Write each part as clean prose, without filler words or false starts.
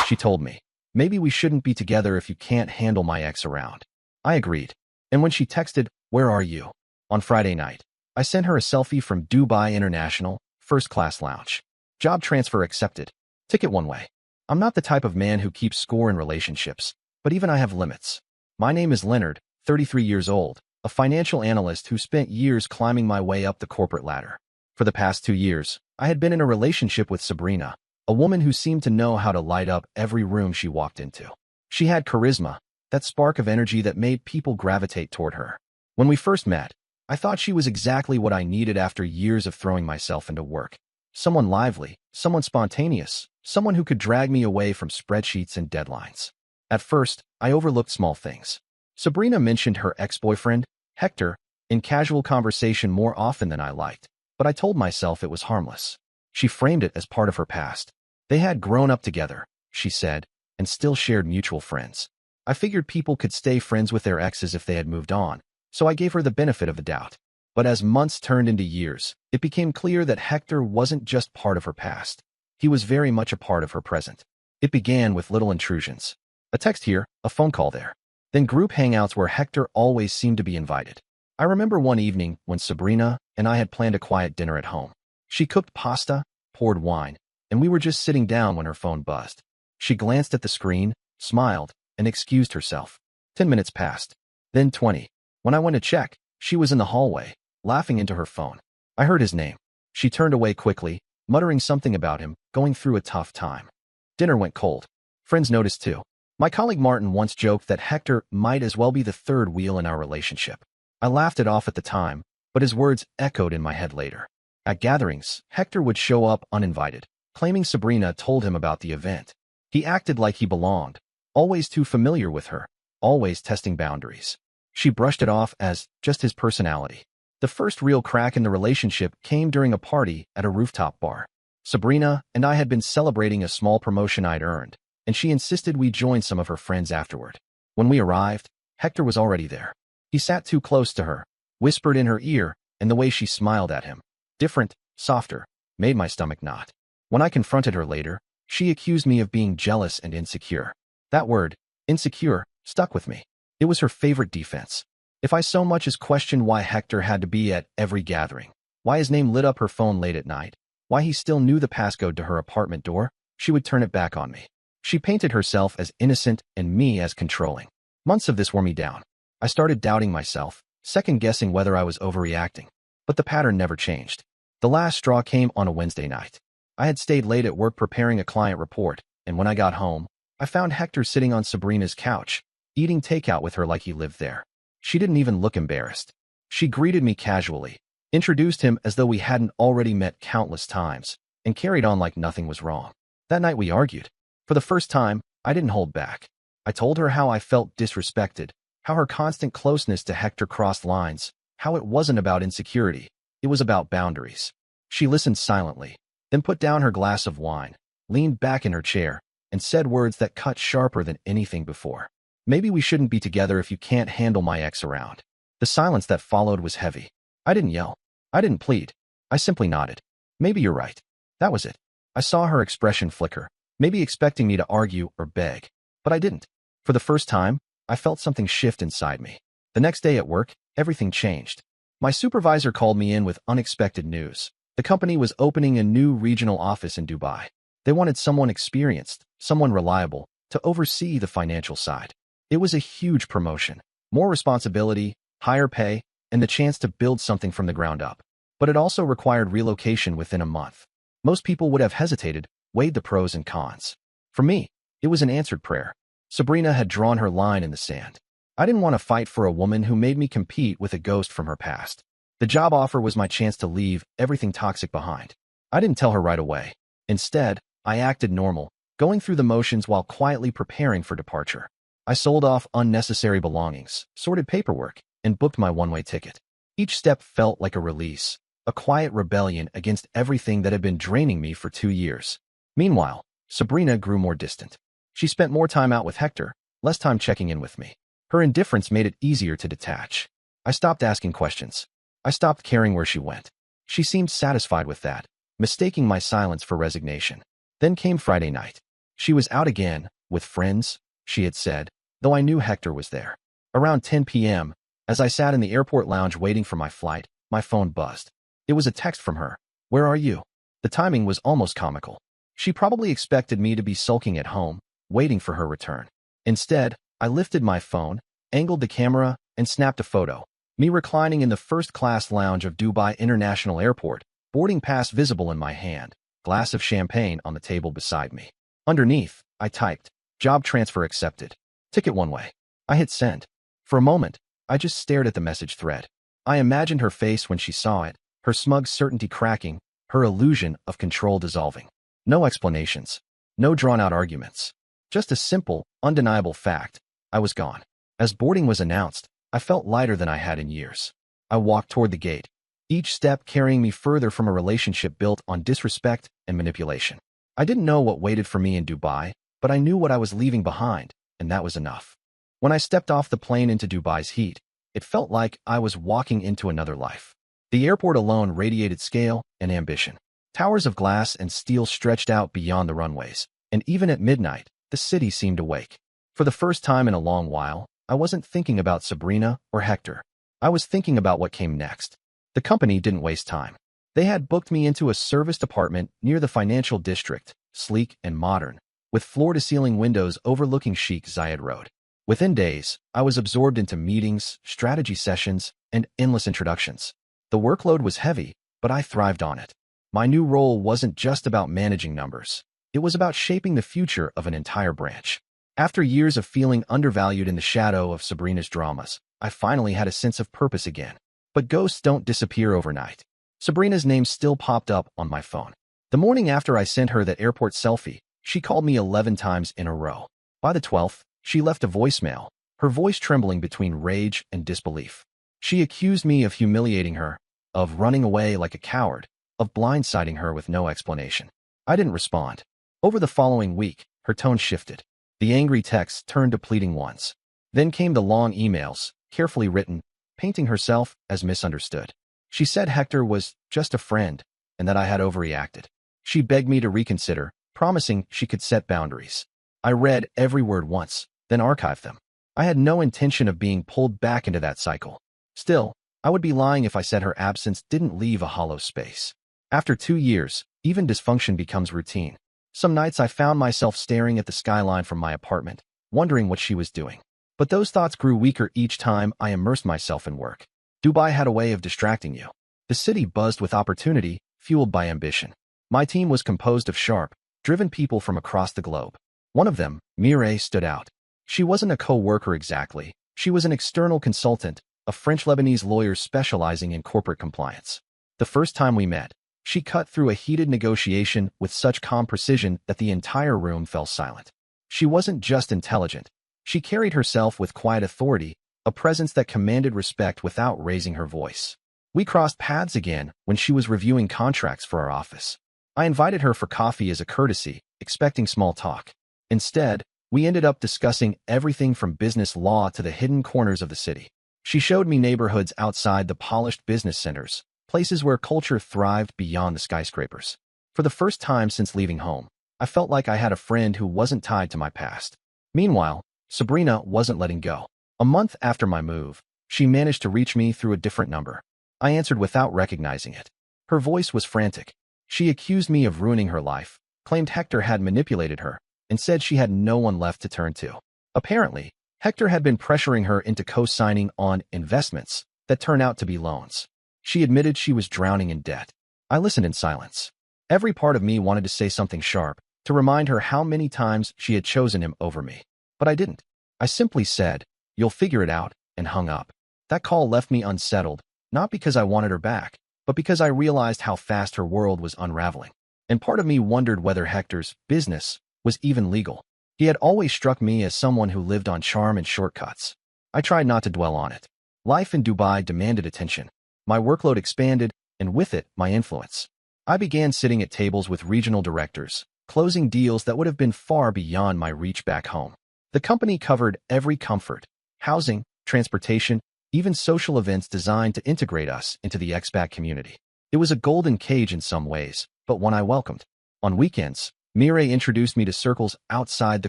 She told me, maybe we shouldn't be together if you can't handle my ex around. I agreed. And when she texted, "Where are you?" on Friday night, I sent her a selfie from Dubai International, first-class lounge. Job transfer accepted. Ticket one way. I'm not the type of man who keeps score in relationships, but even I have limits. My name is Leonard, 33 years old, a financial analyst who spent years climbing my way up the corporate ladder. For the past 2 years, I had been in a relationship with Sabrina, a woman who seemed to know how to light up every room she walked into. She had charisma, that spark of energy that made people gravitate toward her. When we first met, I thought she was exactly what I needed after years of throwing myself into work. Someone lively, someone spontaneous, someone who could drag me away from spreadsheets and deadlines. At first, I overlooked small things. Sabrina mentioned her ex-boyfriend, Hector, in casual conversation more often than I liked, but I told myself it was harmless. She framed it as part of her past. They had grown up together, she said, and still shared mutual friends. I figured people could stay friends with their exes if they had moved on, so I gave her the benefit of the doubt. But as months turned into years, it became clear that Hector wasn't just part of her past. He was very much a part of her present. It began with little intrusions. A text here, a phone call there. Then group hangouts where Hector always seemed to be invited. I remember one evening when Sabrina and I had planned a quiet dinner at home. She cooked pasta, poured wine, and we were just sitting down when her phone buzzed. She glanced at the screen, smiled, and excused herself. 10 minutes passed. Then 20. When I went to check, she was in the hallway, laughing into her phone. I heard his name. She turned away quickly, muttering something about him going through a tough time. Dinner went cold. Friends noticed too. My colleague Martin once joked that Hector might as well be the third wheel in our relationship. I laughed it off at the time, but his words echoed in my head later. At gatherings, Hector would show up uninvited, claiming Sabrina told him about the event. He acted like he belonged, always too familiar with her, always testing boundaries. She brushed it off as just his personality. The first real crack in the relationship came during a party at a rooftop bar. Sabrina and I had been celebrating a small promotion I'd earned, and she insisted we join some of her friends afterward. When we arrived, Hector was already there. He sat too close to her, whispered in her ear, and the way she smiled at him, different, softer, made my stomach knot. When I confronted her later, she accused me of being jealous and insecure. That word, insecure, stuck with me. It was her favorite defense. If I so much as questioned why Hector had to be at every gathering, why his name lit up her phone late at night, why he still knew the passcode to her apartment door, she would turn it back on me. She painted herself as innocent and me as controlling. Months of this wore me down. I started doubting myself, second-guessing whether I was overreacting. But the pattern never changed. The last straw came on a Wednesday night. I had stayed late at work preparing a client report, and when I got home, I found Hector sitting on Sabrina's couch, eating takeout with her like he lived there. She didn't even look embarrassed. She greeted me casually, introduced him as though we hadn't already met countless times, and carried on like nothing was wrong. That night we argued. For the first time, I didn't hold back. I told her how I felt disrespected, how her constant closeness to Hector crossed lines, how it wasn't about insecurity, it was about boundaries. She listened silently, then put down her glass of wine, leaned back in her chair, and said words that cut sharper than anything before. Maybe we shouldn't be together if you can't handle my ex around. The silence that followed was heavy. I didn't yell. I didn't plead. I simply nodded. Maybe you're right. That was it. I saw her expression flicker, maybe expecting me to argue or beg. But I didn't. For the first time, I felt something shift inside me. The next day at work, everything changed. My supervisor called me in with unexpected news. The company was opening a new regional office in Dubai. They wanted someone experienced, someone reliable, to oversee the financial side. It was a huge promotion, more responsibility, higher pay, and the chance to build something from the ground up. But it also required relocation within a month. Most people would have hesitated, weighed the pros and cons. For me, it was an answered prayer. Sabrina had drawn her line in the sand. I didn't want to fight for a woman who made me compete with a ghost from her past. The job offer was my chance to leave everything toxic behind. I didn't tell her right away. Instead, I acted normal, going through the motions while quietly preparing for departure. I sold off unnecessary belongings, sorted paperwork, and booked my one-way ticket. Each step felt like a release, a quiet rebellion against everything that had been draining me for 2 years. Meanwhile, Sabrina grew more distant. She spent more time out with Hector, less time checking in with me. Her indifference made it easier to detach. I stopped asking questions. I stopped caring where she went. She seemed satisfied with that, mistaking my silence for resignation. Then came Friday night. She was out again, with friends, she had said, though I knew Hector was there. Around 10 p.m., as I sat in the airport lounge waiting for my flight, my phone buzzed. It was a text from her. "Where are you?" The timing was almost comical. She probably expected me to be sulking at home, waiting for her return. Instead, I lifted my phone, angled the camera, and snapped a photo. Me reclining in the first-class lounge of Dubai International Airport, boarding pass visible in my hand, glass of champagne on the table beside me. Underneath, I typed, "Job transfer accepted. Ticket one way." I hit send. For a moment, I just stared at the message thread. I imagined her face when she saw it, her smug certainty cracking, her illusion of control dissolving. No explanations. No drawn-out arguments. Just a simple, undeniable fact. I was gone. As boarding was announced, I felt lighter than I had in years. I walked toward the gate, each step carrying me further from a relationship built on disrespect and manipulation. I didn't know what waited for me in Dubai, but I knew what I was leaving behind, and that was enough. When I stepped off the plane into Dubai's heat, it felt like I was walking into another life. The airport alone radiated scale and ambition. Towers of glass and steel stretched out beyond the runways, and even at midnight, the city seemed awake. For the first time in a long while, I wasn't thinking about Sabrina or Hector. I was thinking about what came next. The company didn't waste time. They had booked me into a serviced apartment near the financial district, sleek and modern, with floor-to-ceiling windows overlooking chic Zayed Road. Within days, I was absorbed into meetings, strategy sessions, and endless introductions. The workload was heavy, but I thrived on it. My new role wasn't just about managing numbers. It was about shaping the future of an entire branch. After years of feeling undervalued in the shadow of Sabrina's dramas, I finally had a sense of purpose again. But ghosts don't disappear overnight. Sabrina's name still popped up on my phone. The morning after I sent her that airport selfie, she called me 11 times in a row. By the 12th, she left a voicemail, her voice trembling between rage and disbelief. She accused me of humiliating her, of running away like a coward, of blindsiding her with no explanation. I didn't respond. Over the following week, her tone shifted. The angry texts turned to pleading ones. Then came the long emails, carefully written, painting herself as misunderstood. She said Hector was just a friend, and that I had overreacted. She begged me to reconsider, promising she could set boundaries. I read every word once, then archived them. I had no intention of being pulled back into that cycle. Still, I would be lying if I said her absence didn't leave a hollow space. After 2 years, even dysfunction becomes routine. Some nights I found myself staring at the skyline from my apartment, wondering what she was doing. But those thoughts grew weaker each time I immersed myself in work. Dubai had a way of distracting you. The city buzzed with opportunity, fueled by ambition. My team was composed of sharp, driven people from across the globe. One of them, Mireille, stood out. She wasn't a co-worker exactly. She was an external consultant, a French-Lebanese lawyer specializing in corporate compliance. The first time we met, she cut through a heated negotiation with such calm precision that the entire room fell silent. She wasn't just intelligent. She carried herself with quiet authority, a presence that commanded respect without raising her voice. We crossed paths again when she was reviewing contracts for our office. I invited her for coffee as a courtesy, expecting small talk. Instead, we ended up discussing everything from business law to the hidden corners of the city. She showed me neighborhoods outside the polished business centers, places where culture thrived beyond the skyscrapers. For the first time since leaving home, I felt like I had a friend who wasn't tied to my past. Meanwhile, Sabrina wasn't letting go. A month after my move, she managed to reach me through a different number. I answered without recognizing it. Her voice was frantic. She accused me of ruining her life, claimed Hector had manipulated her, and said she had no one left to turn to. Apparently, Hector had been pressuring her into co-signing on investments that turned out to be loans. She admitted she was drowning in debt. I listened in silence. Every part of me wanted to say something sharp, to remind her how many times she had chosen him over me. But I didn't. I simply said, "You'll figure it out," and hung up. That call left me unsettled, not because I wanted her back, but because I realized how fast her world was unraveling. And part of me wondered whether Hector's business was even legal. He had always struck me as someone who lived on charm and shortcuts. I tried not to dwell on it. Life in Dubai demanded attention. My workload expanded, and with it, my influence. I began sitting at tables with regional directors, closing deals that would have been far beyond my reach back home. The company covered every comfort, housing, transportation, even social events designed to integrate us into the expat community. It was a golden cage in some ways, but one I welcomed. On weekends, Mireille introduced me to circles outside the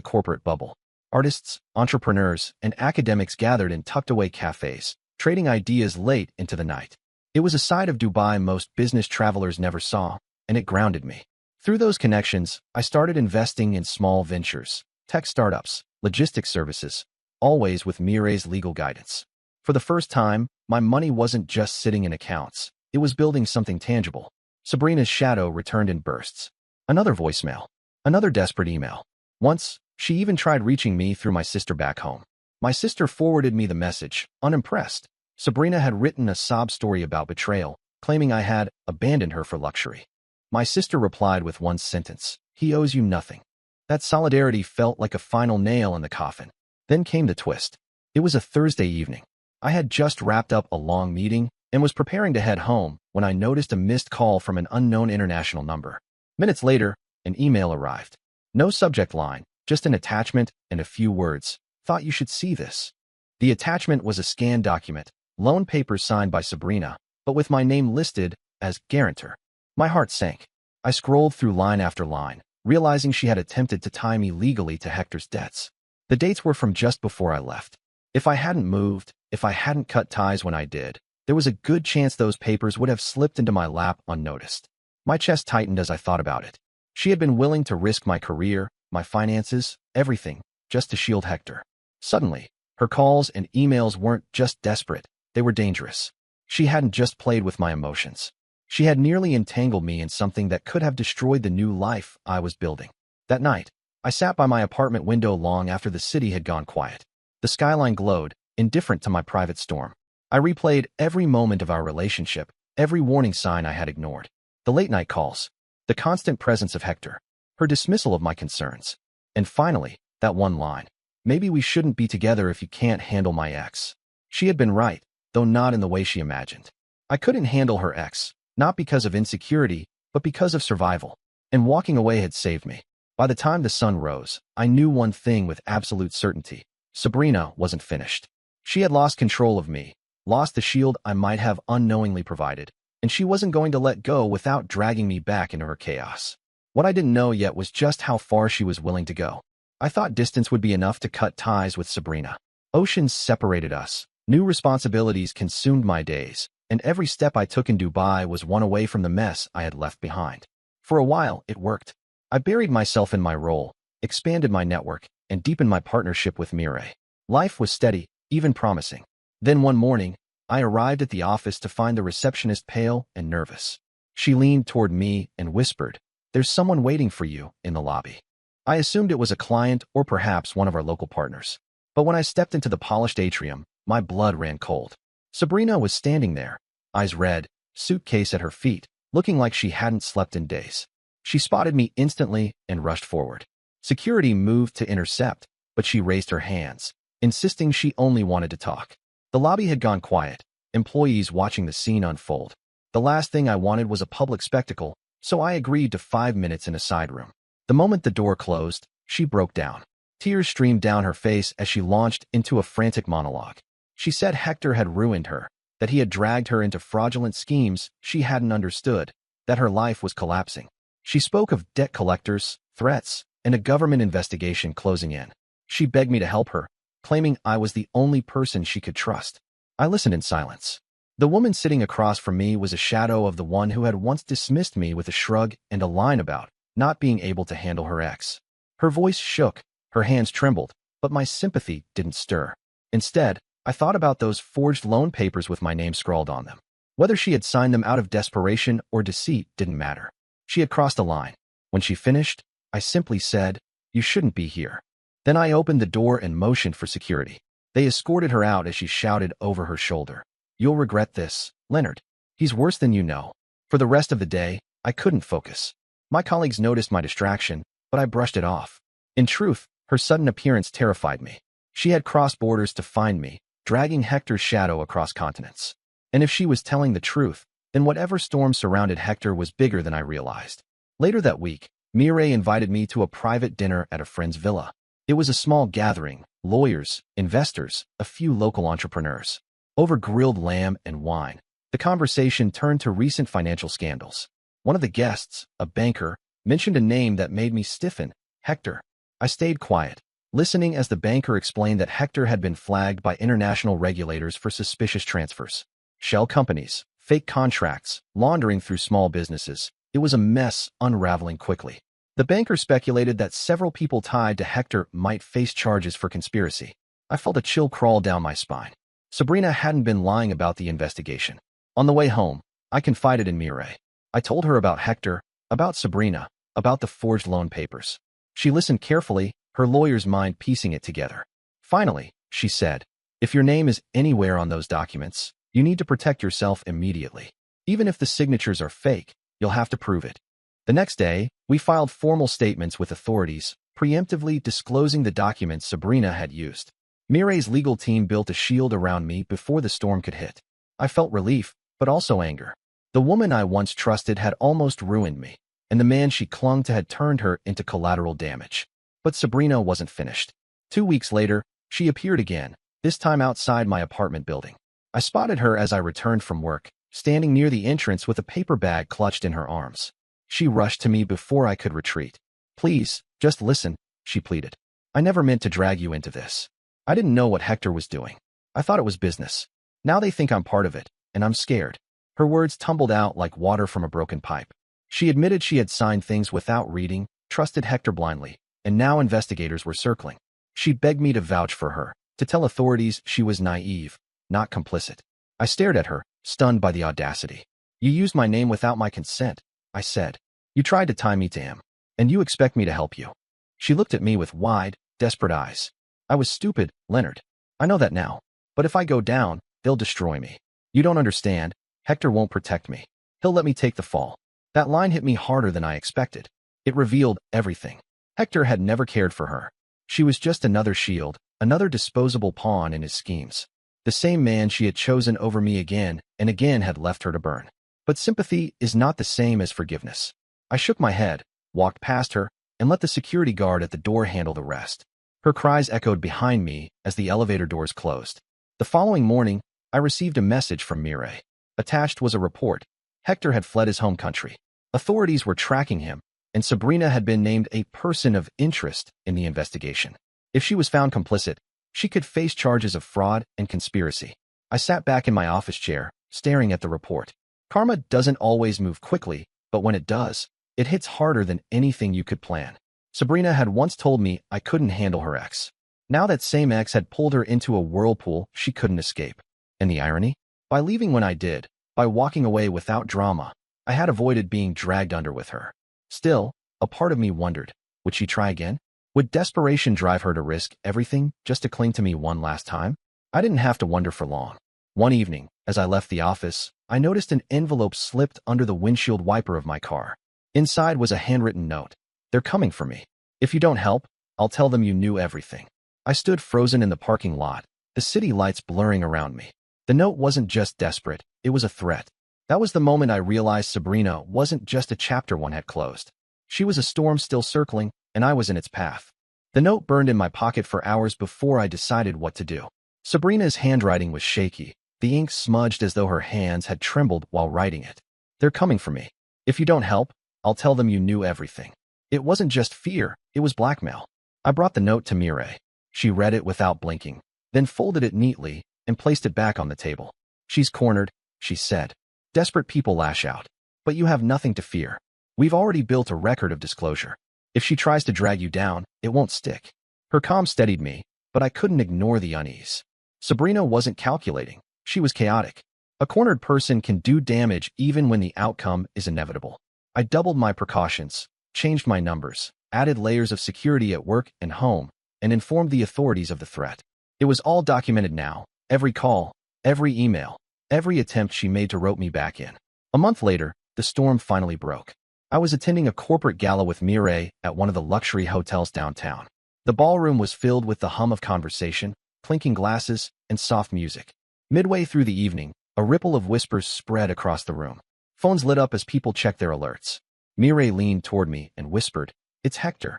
corporate bubble. Artists, entrepreneurs, and academics gathered in tucked-away cafes, trading ideas late into the night. It was a side of Dubai most business travelers never saw, and it grounded me. Through those connections, I started investing in small ventures, tech startups, logistics services, always with Mireille's legal guidance. For the first time, my money wasn't just sitting in accounts. It was building something tangible. Sabrina's shadow returned in bursts. Another voicemail. Another desperate email. Once, she even tried reaching me through my sister back home. My sister forwarded me the message, unimpressed. Sabrina had written a sob story about betrayal, claiming I had abandoned her for luxury. My sister replied with one sentence, "He owes you nothing." That solidarity felt like a final nail in the coffin. Then came the twist. It was a Thursday evening. I had just wrapped up a long meeting and was preparing to head home when I noticed a missed call from an unknown international number. Minutes later, an email arrived. No subject line, just an attachment and a few words. "Thought you should see this." The attachment was a scanned document, loan papers signed by Sabrina, but with my name listed as guarantor. My heart sank. I scrolled through line after line, realizing she had attempted to tie me legally to Hector's debts. The dates were from just before I left. If I hadn't moved, if I hadn't cut ties when I did, there was a good chance those papers would have slipped into my lap unnoticed. My chest tightened as I thought about it. She had been willing to risk my career, my finances, everything, just to shield Hector. Suddenly, her calls and emails weren't just desperate, they were dangerous. She hadn't just played with my emotions. She had nearly entangled me in something that could have destroyed the new life I was building. That night, I sat by my apartment window long after the city had gone quiet. The skyline glowed, indifferent to my private storm. I replayed every moment of our relationship, every warning sign I had ignored. The late-night calls, the constant presence of Hector, her dismissal of my concerns, and finally, that one line, "Maybe we shouldn't be together if you can't handle my ex." She had been right, though not in the way she imagined. I couldn't handle her ex, not because of insecurity, but because of survival, and walking away had saved me. By the time the sun rose, I knew one thing with absolute certainty. Sabrina wasn't finished. She had lost control of me, lost the shield I might have unknowingly provided, and she wasn't going to let go without dragging me back into her chaos. What I didn't know yet was just how far she was willing to go. I thought distance would be enough to cut ties with Sabrina. Oceans separated us, new responsibilities consumed my days, and every step I took in Dubai was one away from the mess I had left behind. For a while, it worked. I buried myself in my role, expanded my network, and deepened my partnership with Mireille. Life was steady, even promising. Then one morning, I arrived at the office to find the receptionist pale and nervous. She leaned toward me and whispered, "There's someone waiting for you in the lobby." I assumed it was a client or perhaps one of our local partners. But when I stepped into the polished atrium, my blood ran cold. Sabrina was standing there, eyes red, suitcase at her feet, looking like she hadn't slept in days. She spotted me instantly and rushed forward. Security moved to intercept, but she raised her hands, insisting she only wanted to talk. The lobby had gone quiet, employees watching the scene unfold. The last thing I wanted was a public spectacle, so I agreed to 5 minutes in a side room. The moment the door closed, she broke down. Tears streamed down her face as she launched into a frantic monologue. She said Hector had ruined her, that he had dragged her into fraudulent schemes she hadn't understood, that her life was collapsing. She spoke of debt collectors, threats, and a government investigation closing in. She begged me to help her, claiming I was the only person she could trust. I listened in silence. The woman sitting across from me was a shadow of the one who had once dismissed me with a shrug and a line about not being able to handle her ex. Her voice shook, her hands trembled, but my sympathy didn't stir. Instead, I thought about those forged loan papers with my name scrawled on them. Whether she had signed them out of desperation or deceit didn't matter. She had crossed a line. When she finished, I simply said, "You shouldn't be here." Then I opened the door and motioned for security. They escorted her out as she shouted over her shoulder, "You'll regret this, Leonard. He's worse than you know." For the rest of the day, I couldn't focus. My colleagues noticed my distraction, but I brushed it off. In truth, her sudden appearance terrified me. She had crossed borders to find me, dragging Hector's shadow across continents. And if she was telling the truth, then whatever storm surrounded Hector was bigger than I realized. Later that week, Mireille invited me to a private dinner at a friend's villa. It was a small gathering, lawyers, investors, a few local entrepreneurs. Over grilled lamb and wine, the conversation turned to recent financial scandals. One of the guests, a banker, mentioned a name that made me stiffen, Hector. I stayed quiet, listening as the banker explained that Hector had been flagged by international regulators for suspicious transfers. Shell companies, fake contracts, laundering through small businesses. It was a mess unraveling quickly. The banker speculated that several people tied to Hector might face charges for conspiracy. I felt a chill crawl down my spine. Sabrina hadn't been lying about the investigation. On the way home, I confided in Mireille. I told her about Hector, about Sabrina, about the forged loan papers. She listened carefully, her lawyer's mind piecing it together. Finally, she said, if your name is anywhere on those documents, you need to protect yourself immediately. Even if the signatures are fake, you'll have to prove it. The next day, we filed formal statements with authorities, preemptively disclosing the documents Sabrina had used. Mireille's legal team built a shield around me before the storm could hit. I felt relief, but also anger. The woman I once trusted had almost ruined me, and the man she clung to had turned her into collateral damage. But Sabrina wasn't finished. 2 weeks later, she appeared again, this time outside my apartment building. I spotted her as I returned from work, standing near the entrance with a paper bag clutched in her arms. She rushed to me before I could retreat. Please, just listen, she pleaded. I never meant to drag you into this. I didn't know what Hector was doing. I thought it was business. Now they think I'm part of it, and I'm scared. Her words tumbled out like water from a broken pipe. She admitted she had signed things without reading, trusted Hector blindly, and now investigators were circling. She begged me to vouch for her, to tell authorities she was naive, not complicit. I stared at her, stunned by the audacity. You used my name without my consent, I said. You tried to tie me to him, and you expect me to help you. She looked at me with wide, desperate eyes. I was stupid, Leonard. I know that now. But if I go down, they'll destroy me. You don't understand. Hector won't protect me. He'll let me take the fall. That line hit me harder than I expected. It revealed everything. Hector had never cared for her. She was just another shield, another disposable pawn in his schemes. The same man she had chosen over me again and again had left her to burn. But sympathy is not the same as forgiveness. I shook my head, walked past her, and let the security guard at the door handle the rest. Her cries echoed behind me as the elevator doors closed. The following morning, I received a message from Mireille. Attached was a report. Hector had fled his home country. Authorities were tracking him, and Sabrina had been named a person of interest in the investigation. If she was found complicit, she could face charges of fraud and conspiracy. I sat back in my office chair, staring at the report. Karma doesn't always move quickly, but when it does, it hits harder than anything you could plan. Sabrina had once told me I couldn't handle her ex. Now that same ex had pulled her into a whirlpool she couldn't escape. And the irony? By leaving when I did, by walking away without drama, I had avoided being dragged under with her. Still, a part of me wondered, would she try again? Would desperation drive her to risk everything just to cling to me one last time? I didn't have to wonder for long. One evening, as I left the office, I noticed an envelope slipped under the windshield wiper of my car. Inside was a handwritten note. They're coming for me. If you don't help, I'll tell them you knew everything. I stood frozen in the parking lot, the city lights blurring around me. The note wasn't just desperate, it was a threat. That was the moment I realized Sabrina wasn't just a chapter one had closed. She was a storm still circling, and I was in its path. The note burned in my pocket for hours before I decided what to do. Sabrina's handwriting was shaky, the ink smudged as though her hands had trembled while writing it. They're coming for me. If you don't help, I'll tell them you knew everything. It wasn't just fear, it was blackmail. I brought the note to Mireille. She read it without blinking, then folded it neatly and placed it back on the table. She's cornered, she said. Desperate people lash out. But you have nothing to fear. We've already built a record of disclosure. If she tries to drag you down, it won't stick. Her calm steadied me, but I couldn't ignore the unease. Sabrina wasn't calculating. She was chaotic. A cornered person can do damage even when the outcome is inevitable. I doubled my precautions, changed my numbers, added layers of security at work and home, and informed the authorities of the threat. It was all documented now, every call, every email, every attempt she made to rope me back in. A month later, the storm finally broke. I was attending a corporate gala with Mireille at one of the luxury hotels downtown. The ballroom was filled with the hum of conversation, clinking glasses, and soft music. Midway through the evening, a ripple of whispers spread across the room. Phones lit up as people checked their alerts. Mireille leaned toward me and whispered, "It's Hector."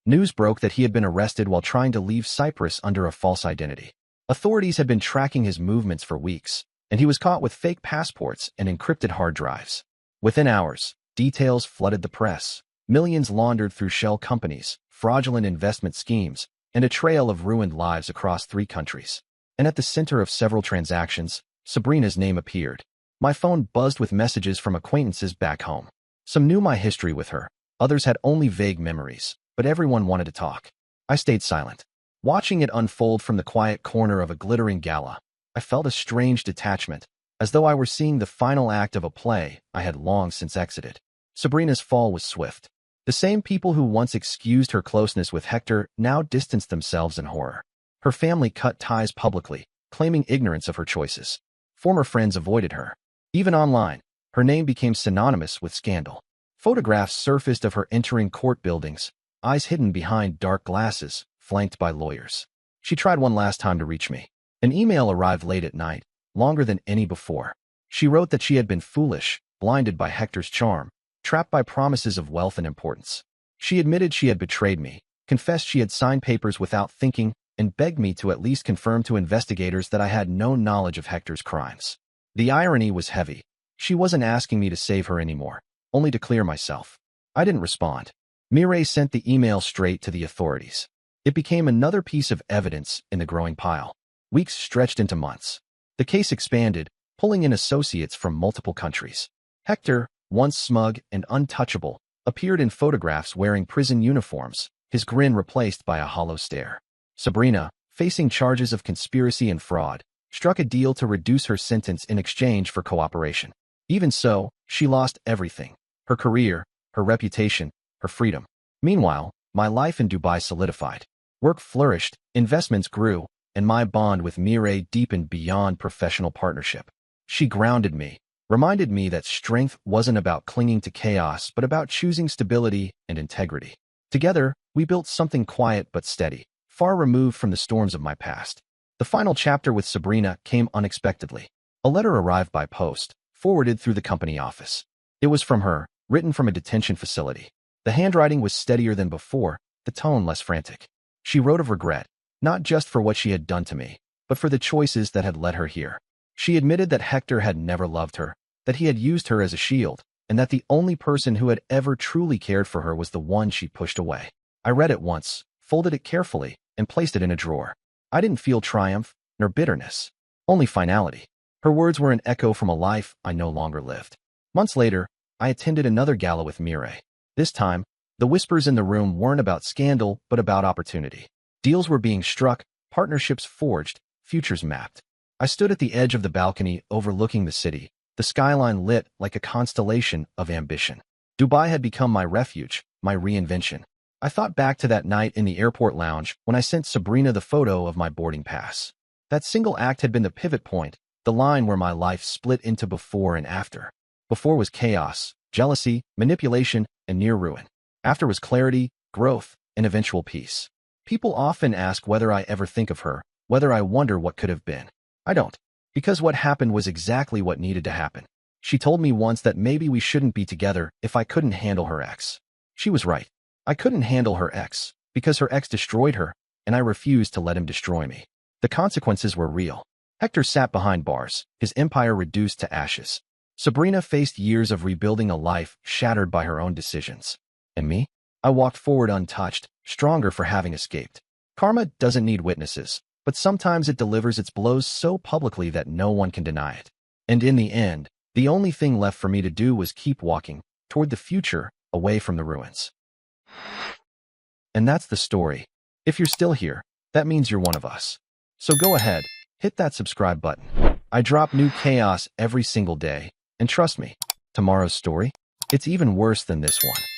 News broke that he had been arrested while trying to leave Cyprus under a false identity. Authorities had been tracking his movements for weeks, and he was caught with fake passports and encrypted hard drives. Within hours, details flooded the press. millions laundered through shell companies, fraudulent investment schemes, and a trail of ruined lives across 3 countries. And at the center of several transactions, Sabrina's name appeared. My phone buzzed with messages from acquaintances back home. Some knew my history with her, others had only vague memories, but everyone wanted to talk. I stayed silent. Watching it unfold from the quiet corner of a glittering gala, I felt a strange detachment, as though I were seeing the final act of a play I had long since exited. Sabrina's fall was swift. The same people who once excused her closeness with Hector now distanced themselves in horror. Her family cut ties publicly, claiming ignorance of her choices. Former friends avoided her. Even online, her name became synonymous with scandal. Photographs surfaced of her entering court buildings, eyes hidden behind dark glasses, flanked by lawyers. She tried one last time to reach me. An email arrived late at night, longer than any before. She wrote that she had been foolish, blinded by Hector's charm, trapped by promises of wealth and importance. She admitted she had betrayed me, confessed she had signed papers without thinking, and begged me to at least confirm to investigators that I had no knowledge of Hector's crimes. The irony was heavy. She wasn't asking me to save her anymore, only to clear myself. I didn't respond. Mireille sent the email straight to the authorities. It became another piece of evidence in the growing pile. Weeks stretched into months. The case expanded, pulling in associates from multiple countries. Hector, once smug and untouchable, appeared in photographs wearing prison uniforms, his grin replaced by a hollow stare. Sabrina, facing charges of conspiracy and fraud, struck a deal to reduce her sentence in exchange for cooperation. Even so, she lost everything: her career, her reputation, her freedom. Meanwhile, my life in Dubai solidified. Work flourished, investments grew, and my bond with Mireille deepened beyond professional partnership. She grounded me, reminded me that strength wasn't about clinging to chaos but about choosing stability and integrity. Together, we built something quiet but steady, far removed from the storms of my past. The final chapter with Sabrina came unexpectedly. A letter arrived by post, forwarded through the company office. It was from her, written from a detention facility. The handwriting was steadier than before, the tone less frantic. She wrote of regret, not just for what she had done to me, but for the choices that had led her here. She admitted that Hector had never loved her, that he had used her as a shield, and that the only person who had ever truly cared for her was the one she pushed away. I read it once, folded it carefully, and placed it in a drawer. I didn't feel triumph, nor bitterness, only finality. Her words were an echo from a life I no longer lived. Months later, I attended another gala with Mireille. This time, the whispers in the room weren't about scandal, but about opportunity. Deals were being struck, partnerships forged, futures mapped. I stood at the edge of the balcony overlooking the city, the skyline lit like a constellation of ambition. Dubai had become my refuge, my reinvention. I thought back to that night in the airport lounge when I sent Sabrina the photo of my boarding pass. That single act had been the pivot point, the line where my life split into before and after. Before was chaos, jealousy, manipulation, and near ruin. After was clarity, growth, and eventual peace. People often ask whether I ever think of her, whether I wonder what could have been. I don't, because what happened was exactly what needed to happen. She told me once that maybe we shouldn't be together if I couldn't handle her ex. She was right. I couldn't handle her ex, because her ex destroyed her, and I refused to let him destroy me. The consequences were real. Hector sat behind bars, his empire reduced to ashes. Sabrina faced years of rebuilding a life shattered by her own decisions. And me? I walked forward untouched, stronger for having escaped. Karma doesn't need witnesses, but sometimes it delivers its blows so publicly that no one can deny it. And in the end, the only thing left for me to do was keep walking, toward the future, away from the ruins. And that's the story. If you're still here, that means you're one of us. So go ahead, hit that subscribe button. I drop new chaos every single day, and trust me, tomorrow's story, it's even worse than this one.